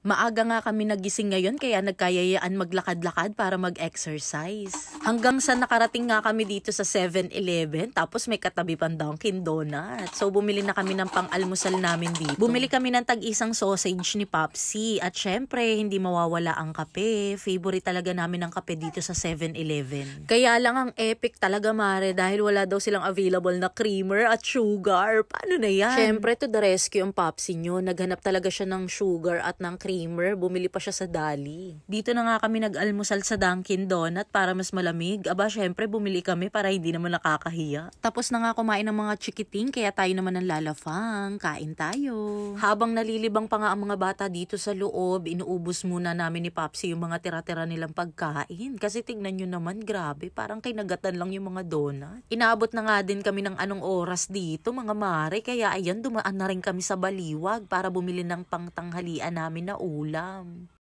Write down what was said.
Maaga nga kami nagising ngayon kaya nagkayayaan maglakad-lakad para mag-exercise. Hanggang sa nakarating nga kami dito sa 7-Eleven tapos may katabi pang Dunkin Donuts. So bumili na kami ng pang-almusal namin dito. Bumili kami ng tag-isang sausage ni Popsi at syempre hindi mawawala ang kape. Favorite talaga namin ang kape dito sa 7-Eleven. Kaya lang ang epic talaga mare dahil wala daw silang available na creamer at sugar. Paano na yan? Syempre to the rescue ang Popsi nyo. Naghanap talaga siya ng sugar at ng creamer. Bumili pa siya sa Dali. Dito na nga kami nag-almusal sa Dunkin Donut para mas malamig. Aba, syempre bumili kami para hindi naman nakakahiya. Tapos na nga kumain ng mga chikiting kaya tayo naman ang lalafang. Kain tayo. Habang nalilibang pa nga ang mga bata dito sa loob, inuubos muna namin ni Popsi yung mga tira-tira nilang pagkain. Kasi tignan nyo naman, grabe, parang kinagatan lang yung mga donut. Inaabot na nga din kami ng anong oras dito, mga mare. Kaya ayan, dumaan na rin kami sa Baliwag para bumili ng pangtanghalian namin na ulam.